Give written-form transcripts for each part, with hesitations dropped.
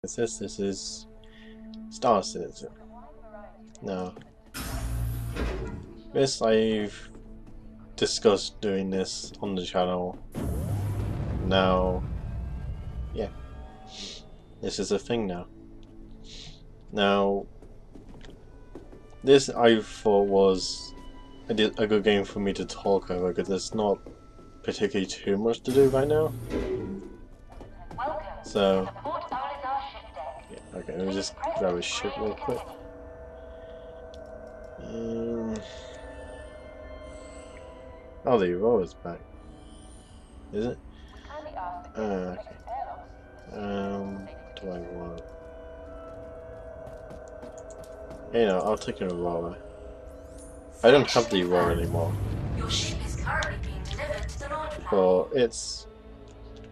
This is Star Citizen. Now, this I've discussed doing this on the channel. Now, yeah, this is a thing now. Now, this I thought was a good game for me to talk over because there's not particularly too much to do right now. So, yeah, okay, let me just grab a ship real quick. Oh, the Aurora's back. Is it? Okay. What do I want? You know, I'll take an Aurora. I don't have the Aurora anymore. Your ship is currently being delivered to the launch pad. But it's,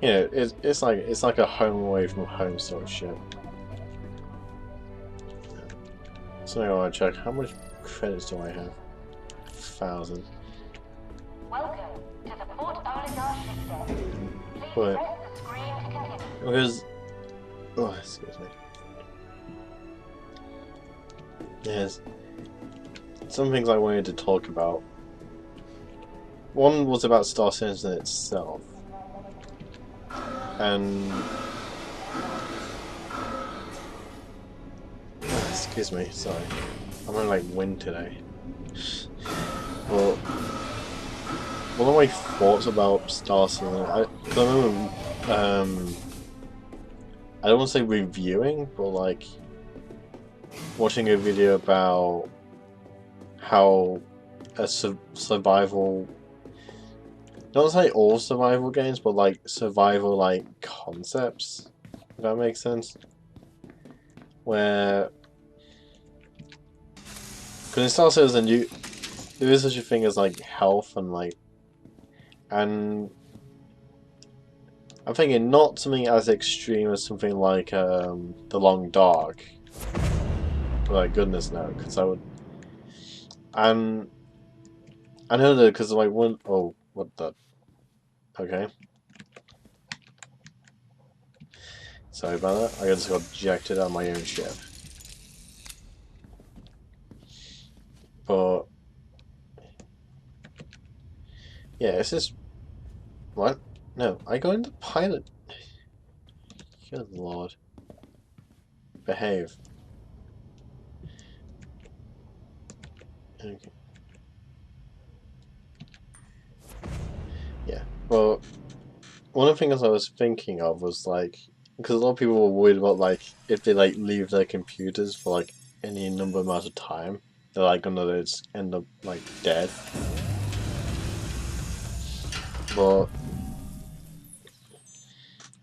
you know, it's like a home away from home sort of ship. So I want to check how much credits do I have? 1,000. Welcome to the Port Arlington ship deck. Please But press the screen to continue. because excuse me. Yes. Some things I wanted to talk about. One was about Star Citizen itself. And excuse me, sorry. I'm in like wind today. Well, one of my thoughts about Star Citizen, I remember, I don't want to say reviewing, but like watching a video about how a survival, not say all survival games, but like survival like concepts, if that makes sense. Where, because in Star Citizen, there is such a thing as like health and like, and I'm thinking not something as extreme as something like The Long Dark. But like goodness no, because I would, and I know that because like one, oh what the, okay. Sorry about that. I just got ejected out of my own ship. But yeah, it's just what? No, I go into pilot. Good lord. Behave. Okay. Yeah. Well, one of the things I was thinking of was like, because a lot of people were worried about like if they like leave their computers for like any number amount of time, they're like gonna just end up like dead. But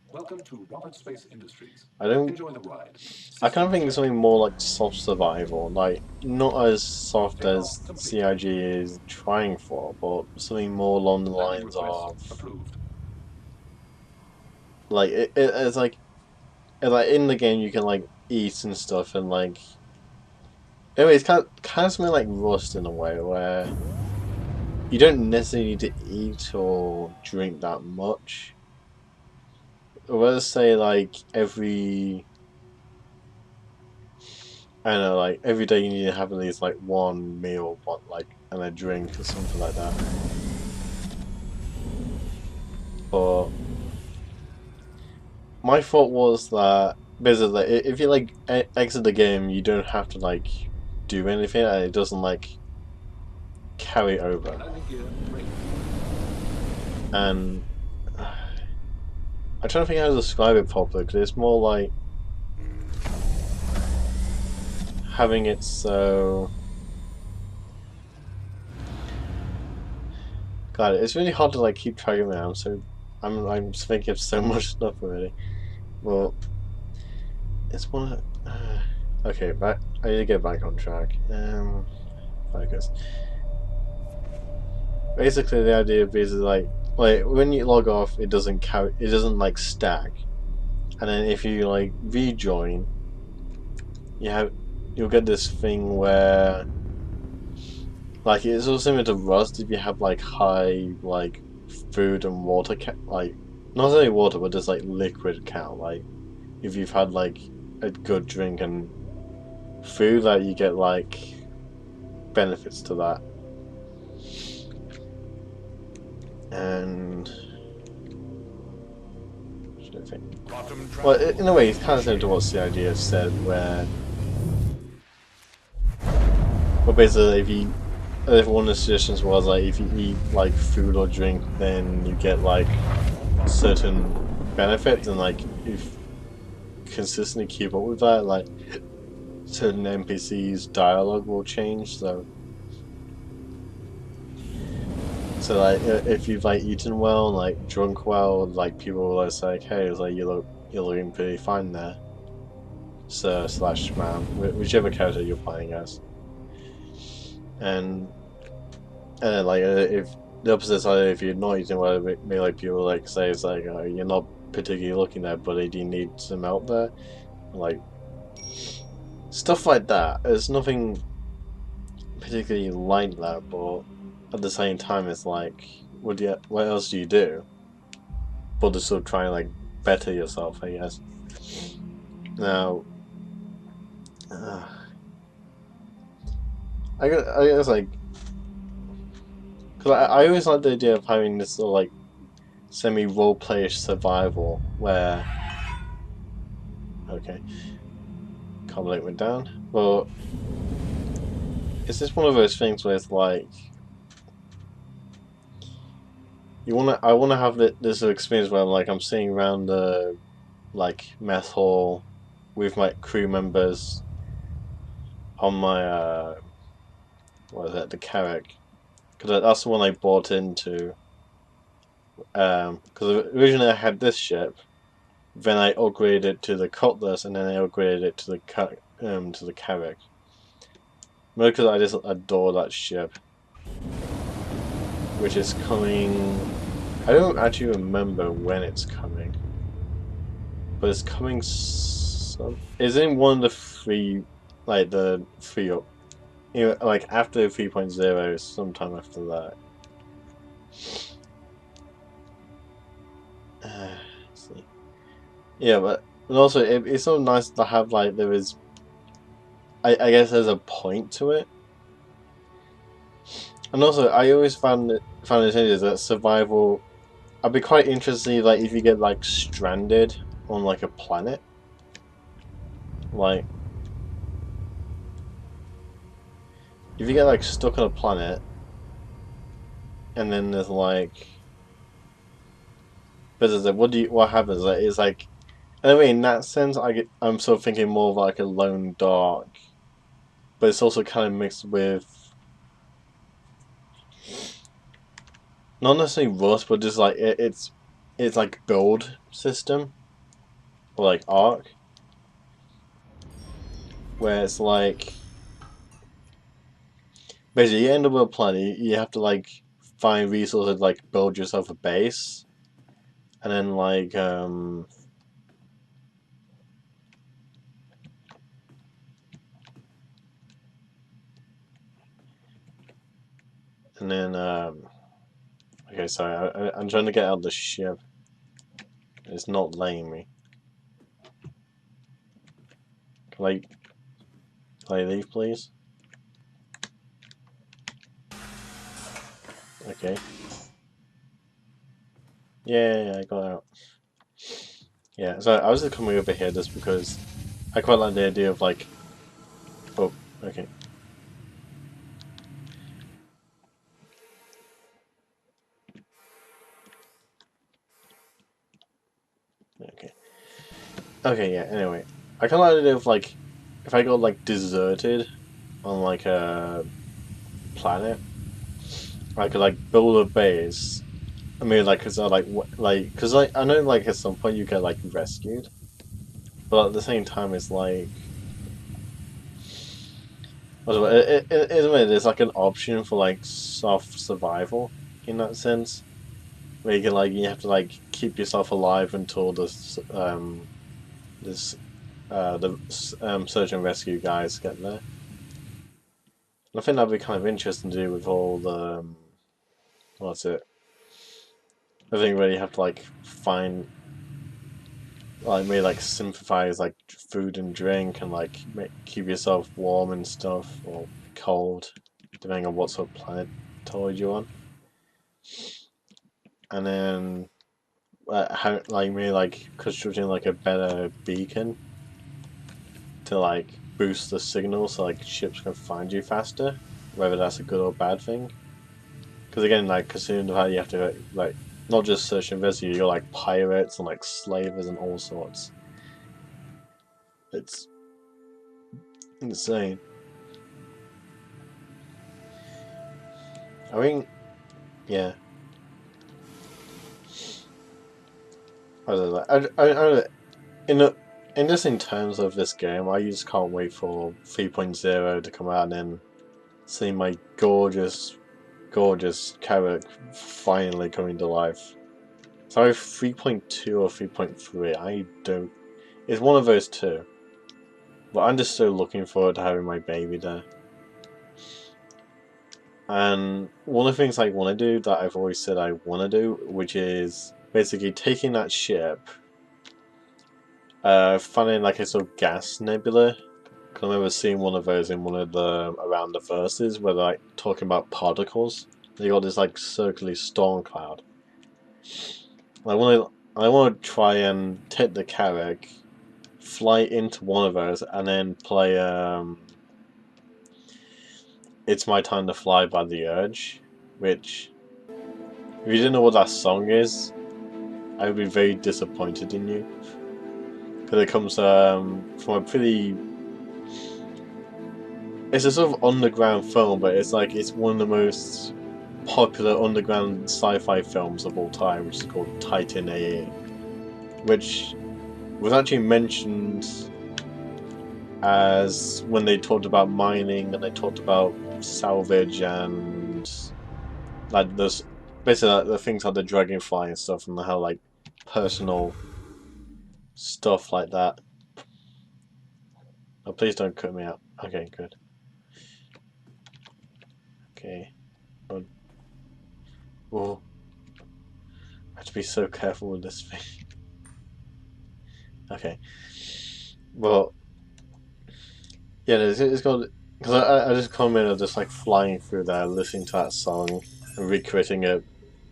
welcome to Robert Space Industries. I don't. Enjoy the ride. I kind of think it's something more like soft survival, like not as soft as CIG is trying for, but something more along the lines of approved. like it's like in the game you can like eat and stuff and like anyway, it's kind of something like Rust in a way where you don't necessarily need to eat or drink that much. Or let's say like every, I don't know, like every day you need to have at least like one meal, and a drink or something like that. But my thought was that basically, if you like exit the game, you don't have to like do anything, and it doesn't like carry over. And I'm trying to think how to describe it properly because it's more like having it so. God, it's really hard to like keep track of it now. So I'm thinking of so much stuff already. Well, it's one. Okay, back. I need to get back on track. Focus. Basically, the idea of this is like when you log off, it doesn't carry. It doesn't like stack, and then if you like rejoin, you'll get this thing where like it's also similar to Rust. If you have like high like food and water like not only water but just like liquid count, like if you've had like a good drink and food, that you get like benefits to that. And should I think? Well, in a way, it's kind of similar to what CID said, where basically, if one of the suggestions was like if you eat like food or drink, then you get like certain benefits, and like if consistently keep up with that, like certain NPCs' dialogue will change. So like if you've like eaten well and like drunk well, like people will say, like, hey, it's like you're looking pretty fine there, sir slash ma'am, whichever character you're playing as. And then like if the opposite side, if you're not eating well, maybe like people like say it's like you're not particularly looking there, buddy. Do you need some help there? Like stuff like that. There's nothing particularly like that, but at the same time, it's like, what else do you do? But to sort of try and like better yourself, I guess. Now, I guess like, because I always like the idea of having this sort of like semi roleplayish survival where, okay, Carmelite went down. Well, it's just one of those things where it's like I wanna have this experience where like I'm sitting around the like mess hall with my crew members on my what is it, the Carrack, because that's the one I bought into. Because originally I had this ship, then I upgraded it to the Cutlass, and then I upgraded it to the Carrack. Maybe because I just adore that ship, which is coming. I don't actually remember when it's coming, but it's coming. It's in one of the three, like the three up, like after 3.0, sometime after that. See. Yeah, but also it's so nice to have like there is. I guess there's a point to it, and also I always found it interesting that survival. I'd be quite interested, like if you get like stranded on like a planet, like if you get like stuck on a planet, and then there's like, but there's like, what happens? Like it's like, anyway, in that sense, I'm sort of thinking more of like a lone dark, but it's also kind of mixed with not necessarily Rust, but just like it's like build system or like Arc, where it's like basically you end up with a planet, you have to like find resources, like build yourself a base, and then like and then okay, sorry, I'm trying to get out of the ship. It's not letting me. Can I leave, please? Okay. Yeah, I got out. Yeah, so I was just coming over here just because I quite like the idea of like, oh, okay. Okay. Okay, yeah, anyway. I kinda like the idea of like, if I got like deserted on like a planet, I could like build a base. I mean, like, cause I cause like I know like at some point you get like rescued, but at the same time it's like, in a way, there's like an option for like soft survival in that sense, where you can like you have to like keep yourself alive until this the search and rescue guys get there. And I think that'd be kind of interesting to do with all the what's it? I think really have to like find like maybe like sympathize like food and drink and like keep yourself warm and stuff or cold, depending on what sort of planetoid you're on. And then how like maybe like constructing like a better beacon to like boost the signal so like ships can find you faster, whether that's a good or bad thing. Because again, like considering the fact you have to like not just search and rescue, you're like pirates and like slavers and all sorts. It's insane. I mean, yeah. I don't know. In just in terms of this game, I just can't wait for 3.0 to come out and then see my gorgeous, gorgeous character finally coming to life. So 3.2 or 3.3, I don't. It's one of those two. But I'm just so looking forward to having my baby there. And one of the things I want to do that I've always said I want to do, which is basically taking that ship, finding like a sort of gas nebula. Cause I remember seeing one of those in one of the around the verses where they're like talking about particles. They got this like circular storm cloud. I want to try and take the Carrack, fly into one of those, and then play "It's My Time to Fly" by The Urge. Which, if you didn't know what that song is, I would be very disappointed in you. Because it comes from a pretty. It's a sort of underground film, but it's like it's one of the most popular underground sci-fi films of all time, which is called Titan AA, which was actually mentioned as when they talked about mining and they talked about salvage and like those basically like, the things like the dragonfly and stuff and how like personal stuff like that. Oh, please don't cut me out. Okay, good. Okay. Oh, I have to be so careful with this thing. Okay. Well, yeah, it's got because I just commented of just like flying through there, listening to that song and recreating it.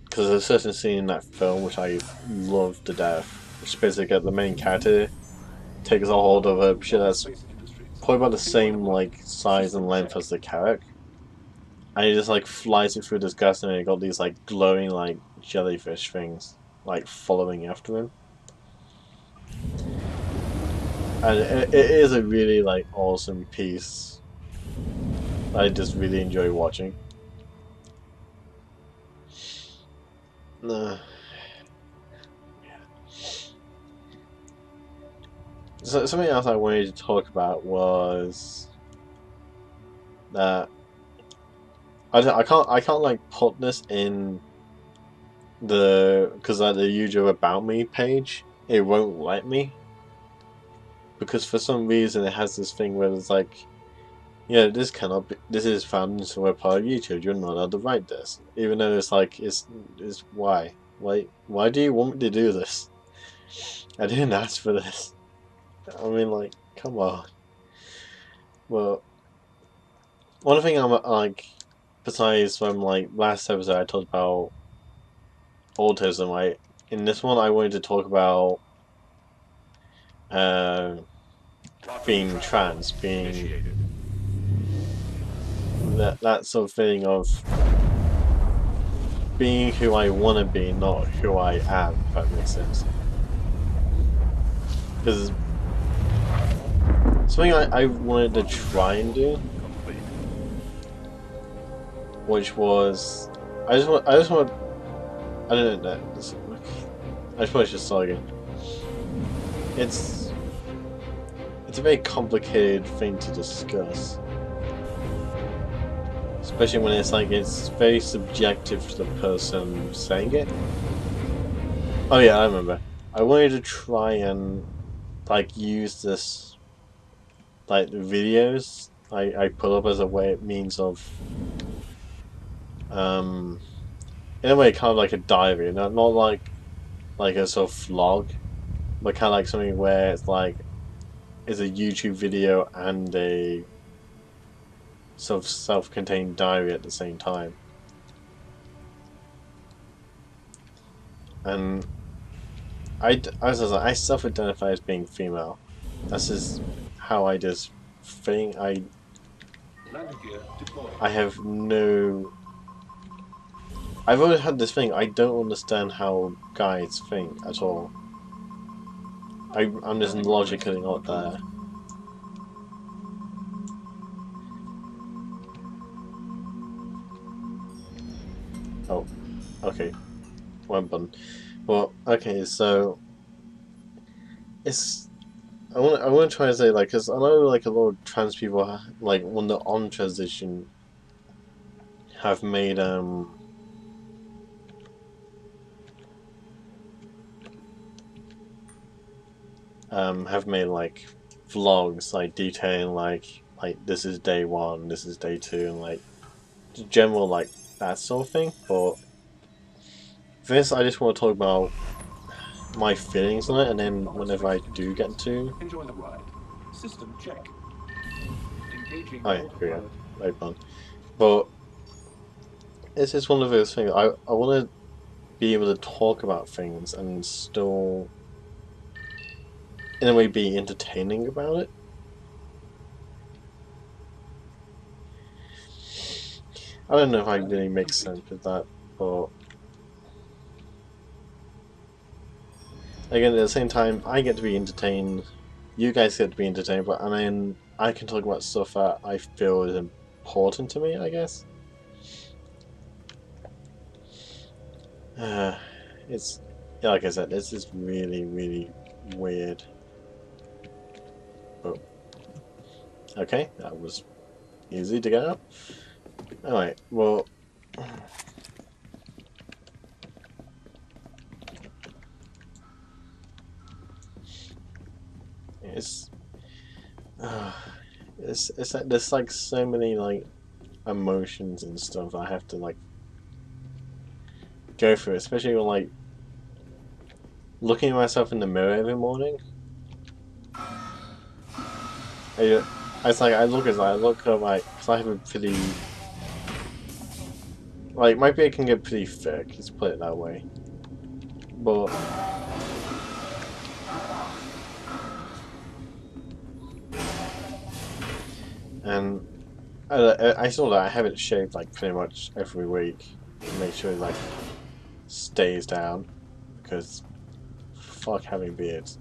Because there's a certain scene in that film which I love to death, which basically the main character takes a hold of a ship that's probably about the same like size and length as the Carrack, and he just like flies it through this gas and he got these like glowing like jellyfish things like following after him. And it is a really like awesome piece. I just really enjoy watching. So something else I wanted to talk about was that I can't like put this in because like the usual about me page. It won't let me because for some reason it has this thing where it's like, yeah, this cannot be. This is found in somewhere part of YouTube. You're not allowed to write this, even though it's like it's why why do you want me to do this? I didn't ask for this. I mean, like, come on. Well, one thing I'm like, besides from like last episode, I talked about autism. Right, in this one, I wanted to talk about being trans, being that sort of thing of being who I want to be, not who I am. If that makes sense. Because something I wanted to try and do, which was I just want I don't know. I just want to just start again. It's a very complicated thing to discuss, especially when it's like it's very subjective to the person saying it. Oh yeah, I remember. I wanted to try and like use this like the videos I put up as a means of in a way kind of like a diary, not like a sort of vlog, but kind of like something where it's like is a YouTube video and a sort of self-contained diary at the same time. And I self-identify as being female. That's just how I just think. Landing gear deployed. I have no. I've always had this thing. I don't understand how guys think at all. I'm just logically not there. Oh, okay. One button. Well, okay, so it's I want to try and say like, because I know like a lot of trans people like when they're on transition have made like vlogs like detailing like this is day one, this is day two, and like general like that sort of thing. But this, I just want to talk about my feelings on it, and then whenever I do get to, Enjoy the ride. System check. Engaging oh yeah, here we go, autopilot. right button. But it's just one of those things. I want to be able to talk about things and still, in a way, be entertaining about it. I don't know if I really make sense with that, but again, at the same time, I get to be entertained. You guys get to be entertained, but and then I can talk about stuff that I feel is important to me, I guess. It's yeah, like I said, this is really, really weird. Oh, okay, that was easy to get up. Alright, well, it's uh, it's like there's like so many like emotions and stuff I have to like go through, especially when like looking at myself in the mirror every morning. It's like I look at like, because I have a pretty like my beard can get pretty thick. Let's put it that way. But and I saw that I have it shaved like pretty much every week to make sure it like stays down because fuck having beards.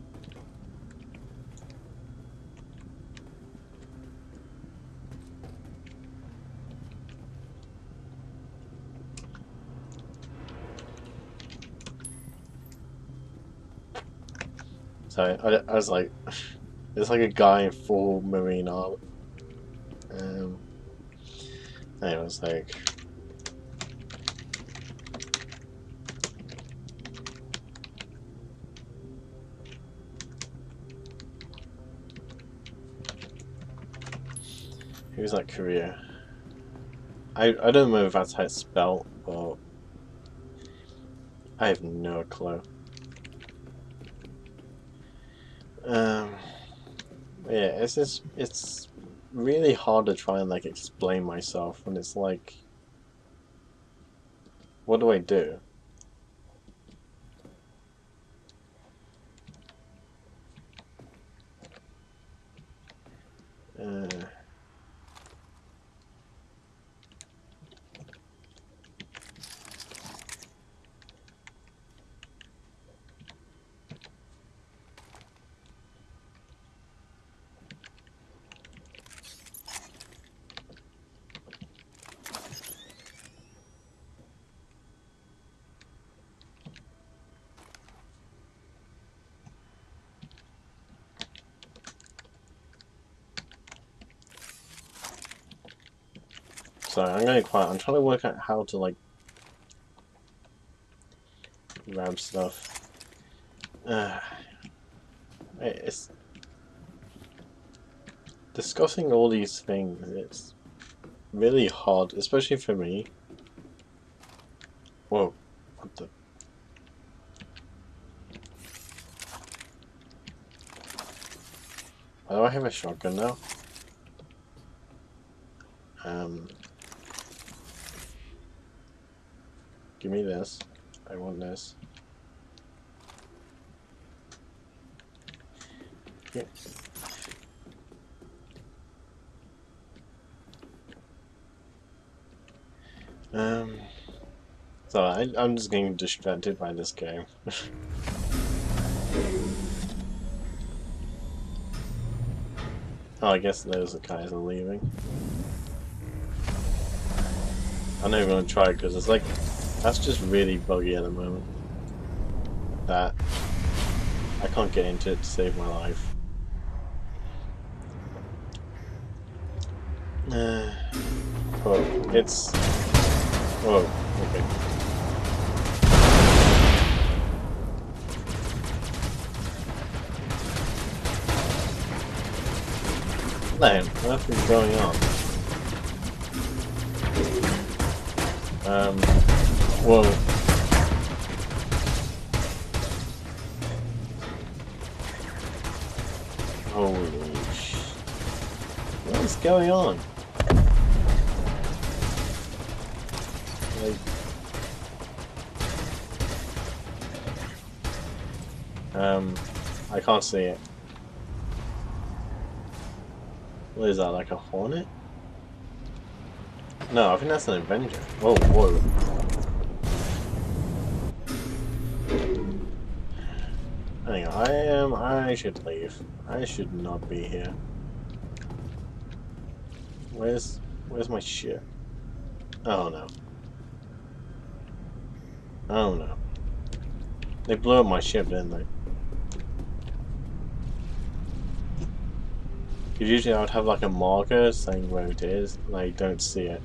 So I was like, it's like a guy in full marine armor. Um, anyway, it's like, who's that career? I don't know if that's how it's spelled, but I have no clue. Um, yeah, it's really hard to try and like explain myself when it's like, what do I do? Uh, so I'm going quiet. I'm trying to work out how to like grab stuff. Uh, it's discussing all these things. It's really hard, especially for me. Whoa, what the? do I have a shotgun now? Give me this. I want this. Yeah. So I'm just getting distracted by this game. Oh, I guess those guys are leaving. I'm not even gonna try because it's like that's just really buggy at the moment. That I can't get into it to save my life. Oh, it's whoa. Okay. Man, what is going on? Whoa. Holy sh! What is going on? Like, I can't see it. What is that, like a hornet? No, I think that's an Avenger. Whoa, whoa. Hang on, I should leave. I should not be here. Where's my ship? Oh no. Oh no. They blew up my ship, didn't they? Because usually I would have like a marker saying where it is, and I don't see it.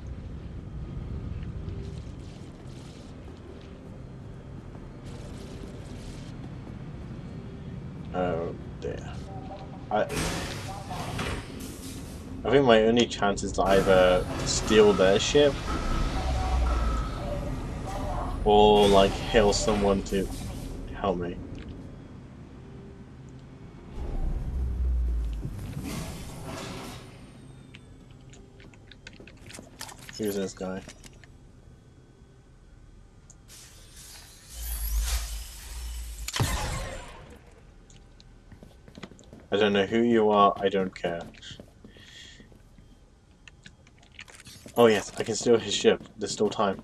Oh dear. I think my only chance is to either steal their ship or like hail someone to help me. Who's this guy? I don't know who you are, I don't care. Oh yes, I can steal his ship. There's still time.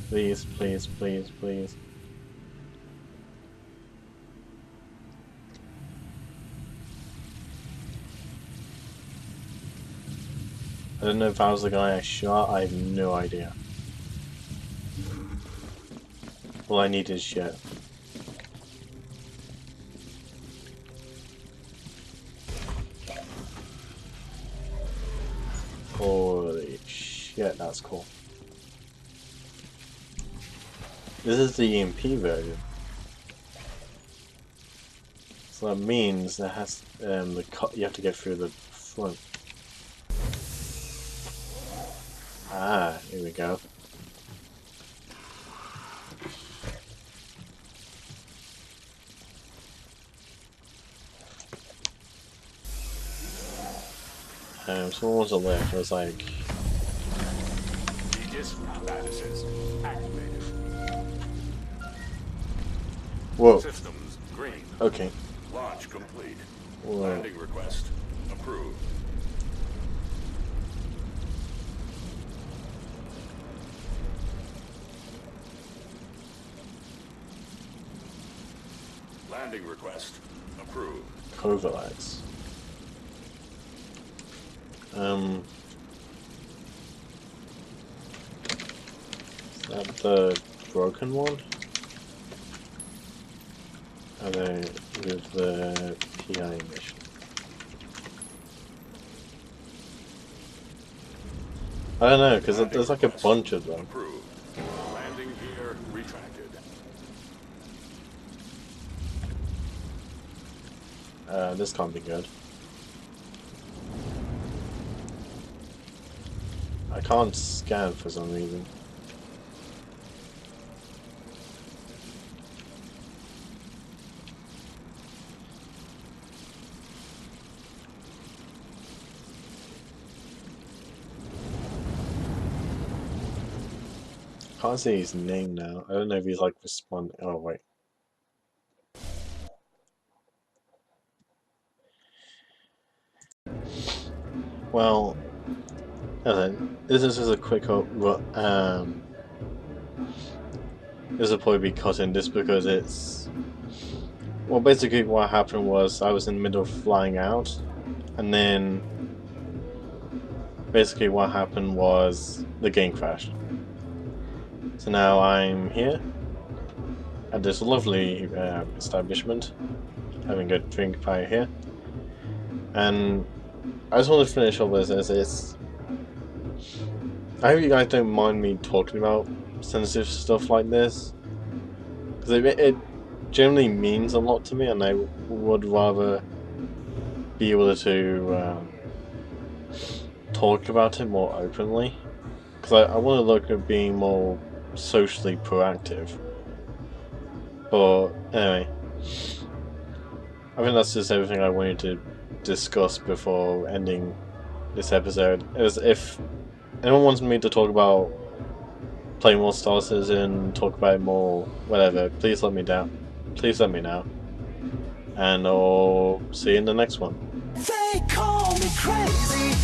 Please, please, please, please. I don't know if that was the guy I shot, I have no idea. All I need is shit. Holy shit, that's cool. This is the EMP version. So that means that has you have to get through the front. Ah, here we go. Someone was alert. I was like, whoa. Systems green. Okay. Launch complete. Whoa. Landing request approved. Landing request approved. Coverlights. Is that the broken one? Are they with the PI mission? I don't know, because there's like a bunch of them. Approved. Landing gear retracted. This can't be good. I can't scan for some reason. can't see his name now. I don't know if he's like responding. Oh wait. Well, this is just a quick up. This will probably be cut in just because it's. Well, basically, what happened was I was in the middle of flying out, and then basically what happened was the game crashed. So now I'm here at this lovely establishment, having a drink right here, and I just want to finish off with this. I hope you guys don't mind me talking about sensitive stuff like this, because it generally means a lot to me, and I would rather be able to talk about it more openly, because I want to look at being more socially proactive. But anyway, I think that's just everything I wanted to discuss before ending this episode. If anyone wants me to talk about playing more Star Citizen, talk about it more, whatever, please let me know. And I'll see you in the next one. They call me crazy.